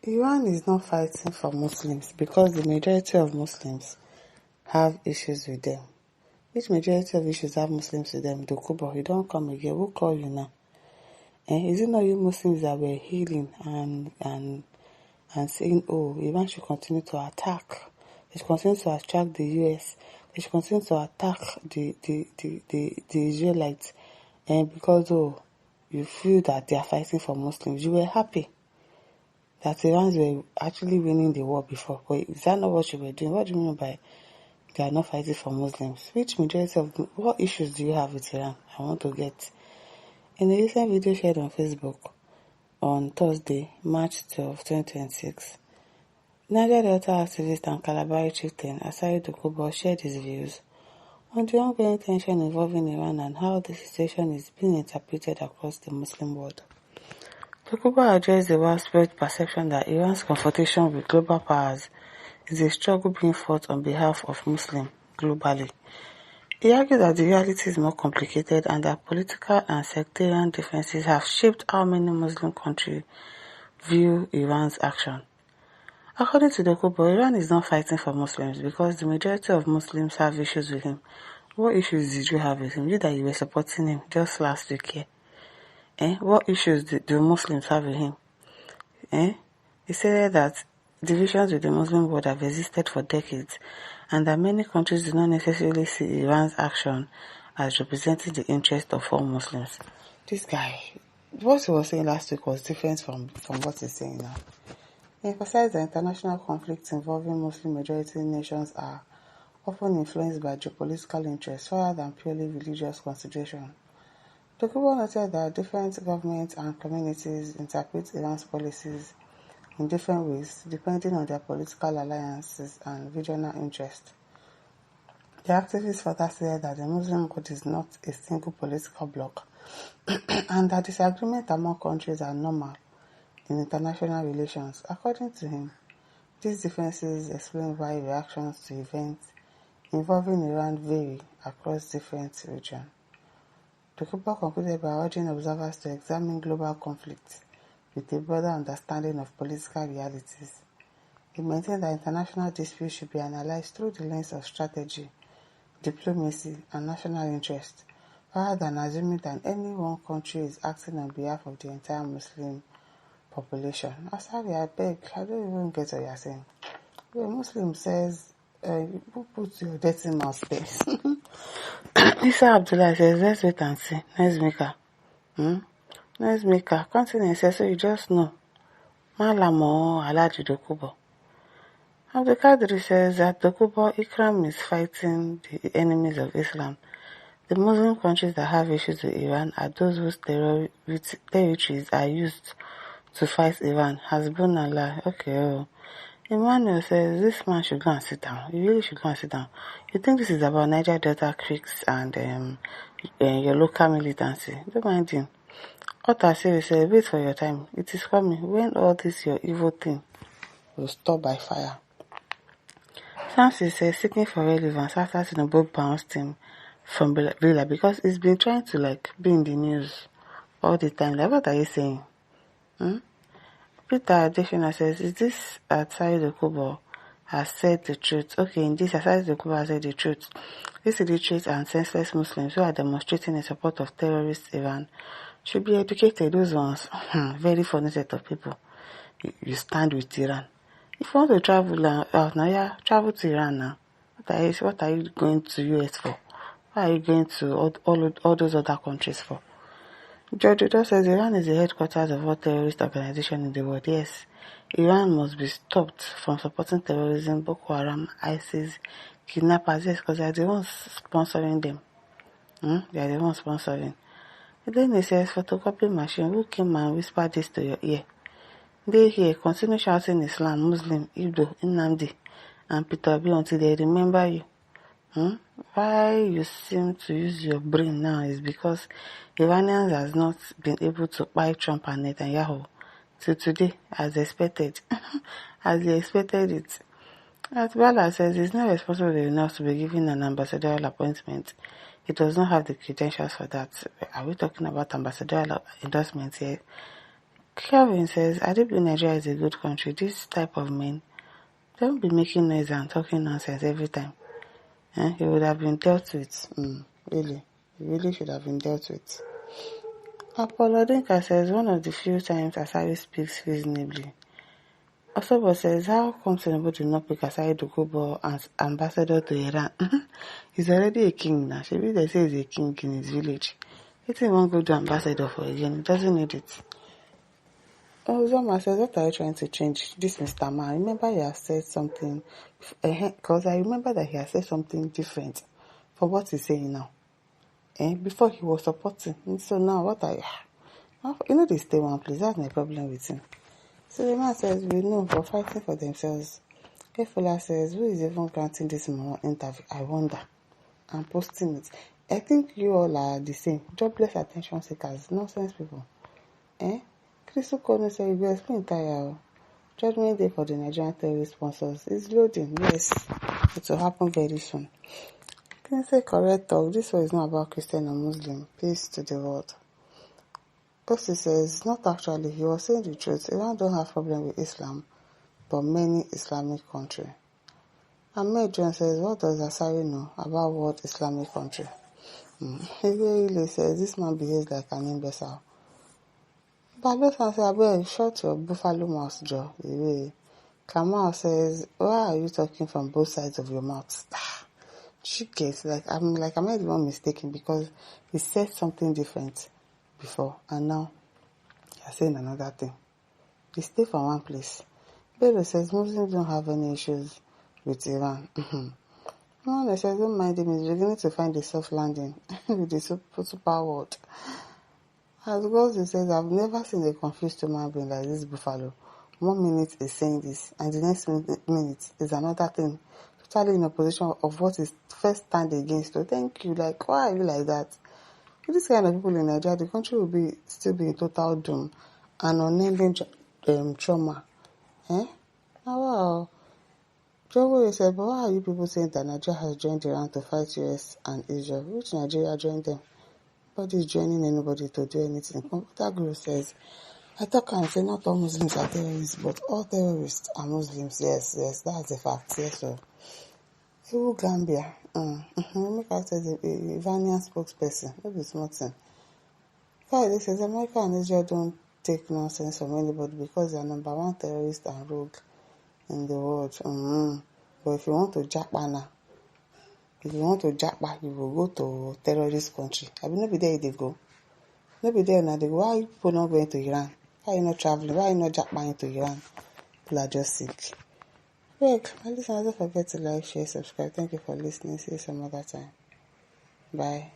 Iran is not fighting for Muslims because the majority of Muslims have issues with them. Which majority of issues have Muslims with them? Dokubo, you don't come again. Who call you now? Is it not you Muslims that were healing and saying, oh, Iran should continue to attack? They should continue to attack the US. They should continue to attack the Israelites. And because, you feel that they are fighting for Muslims, you were happy that Iranians were actually winning the war before. But is that not what you were doing? What do you mean by they are not fighting for Muslims? Which majority of what issues do you have with Iran? I want to get. In a recent video shared on Facebook on Thursday, March 12, 2026, Niger Delta activist and Calabari chieftain Asari Dokubo shared his views on the ongoing tension involving Iran and how the situation is being interpreted across the Muslim world. Dokubo addressed the widespread perception that Iran's confrontation with global powers is a struggle being fought on behalf of Muslims globally. He argued that the reality is more complicated and that political and sectarian differences have shaped how many Muslim countries view Iran's action. According to Dokubo, Iran is not fighting for Muslims because the majority of Muslims have issues with him. What issues did you have with him? You that you were supporting him just last week here. What issues do Muslims have with him? He said that divisions with the Muslim world have existed for decades and that many countries do not necessarily see Iran's action as representing the interest of all Muslims. This guy, what he was saying last week was different from what he's saying now. He emphasized that international conflicts involving Muslim majority nations are often influenced by geopolitical interests rather than purely religious considerations. Dokubo noted that different governments and communities interpret Iran's policies in different ways depending on their political alliances and regional interests. The activist further said that the Muslim world is not a single political bloc and that disagreement among countries are normal in international relations. According to him, these differences explain why reactions to events involving Iran vary across different regions. Dokubo concluded by urging observers to examine global conflicts with a broader understanding of political realities. He maintained that international disputes should be analyzed through the lens of strategy, diplomacy, and national interest, rather than assuming that any one country is acting on behalf of the entire Muslim population. Asari, I beg, I don't even get what you're saying. The Muslim says, who puts your dirty mouth space? Isa Abdullah says, let's wait and see. Nice maker. Nice maker. Continent says, so you just know. Malamo Alaji Dokubo. Abdul Qadri says that Dokubo Ikram is fighting the enemies of Islam. The Muslim countries that have issues with Iran are those whose territories are used to fight Iran. Hasbunallah. Okay. Emmanuel says this man should go and sit down. You really should go and sit down. You think this is about Niger Delta creeks and your local militancy? Don't mind him. Otasiri says, wait for your time. It is coming. When all this your evil thing will stop by fire. Samson says, seeking for relevance after Tinubu bounced him from Villa because he's been trying to be in the news all the time. What are you saying? Peter Adeshina says, is this Asari Dokubo has said the truth? Okay, in this Asari Dokubo has said the truth. These illiterate and senseless Muslims who are demonstrating in support of terrorist Iran should be educated. Those ones, very funny set of people. You stand with Iran. If you want to travel out now, travel to Iran now. What are you going to US for? Why are you going to all those other countries for? George Udo says Iran is the headquarters of all terrorist organizations in the world. Yes, Iran must be stopped from supporting terrorism, Boko Haram, ISIS, kidnappers, yes, because they are the ones sponsoring them. They are the ones sponsoring. And then he says, photocopy machine, who came and whispered this to your ear? They here continue shouting Islam, Muslim, Igbo, Nnamdi, and Peter Obi until they remember you. Why you seem to use your brain now is because Iranians has not been able to buy Trump and Netanyahu till today, as expected, as they expected it. Atbala says he's not responsible enough to be given an ambassadorial appointment. He does not have the credentials for that. Are we talking about ambassadorial endorsement here? Kelvin says, I do believe Nigeria is a good country. This type of men don't be making noise and talking nonsense every time. He would have been dealt with. Really. He really should have been dealt with. Apolodinka says, one of the few times Asari speaks reasonably. Osobo says, how come Tinubu did not pick Asari Dokubo as ambassador to Iran? He's already a king now. Maybe they say he's a king in his village. He won't go to ambassador for again. He doesn't need it. Zoma says, what are you trying to change? This Mr. Man, remember he has said something, because I remember that he has said something different for what he's saying now. Before he was supporting. So now, what are you? They stay one place. That's my problem with him. So the man says, we know for fighting for themselves. Kefola says, who is even granting this interview? I wonder. I'm posting it. I think you all are the same. Jobless attention seekers. Nonsense people. Crystal Corner says, you will explain entire Judgment Day for the Nigerian terrorist sponsors is loading. Yes, it will happen very soon. Can I say correct talk? This one is not about Christian or Muslim. Peace to the world. Percy says, not actually. He was saying the truth. Iran don't have problem with Islam, but many Islamic countries. Ahmed John says, what does Asari know about what Islamic country? He says, this man behaves like an imbecile. Balosan says, well, shut your buffalo mouth jaw. Kamal says, why are you talking from both sides of your mouth? She gets am I the one mistaken because he said something different before and now you're saying another thing. He stay from one place. Bello says Muslims don't have any issues with Iran. No, they says don't mind him, he's beginning to find a soft landing with the super world. As Govt says, I've never seen a confused human being like this buffalo. 1 minute is saying this, and the next minute is another thing, totally in opposition of what is first stand against. So thank you. Why are you like that? With this kind of people in Nigeria, the country will still be in total doom and unending trauma. Now, wow. Jobo said, but why are you people saying that Nigeria has joined Iran to fight US and Israel? Which Nigeria joined them? Nobody's joining anybody to do anything. Computer Guru says, I thought I say not all Muslims are terrorists, but all terrorists are Muslims. Yes, that's a fact. Yes, sir. Ewu Gambia. Make us say the Iranian spokesperson. Maybe it's nothing. Friday says America and Israel don't take nonsense from anybody because they are number one terrorist and rogue in the world. But if you want to Japan, you will go to terrorist country. I will not be there they go. Not be there now they go. Why are you people not going to Iran? Why are you not traveling? Why are you not Japan to Iran? People are just sick. Well, my listeners, don't forget to like, share, subscribe. Thank you for listening. See you some other time. Bye.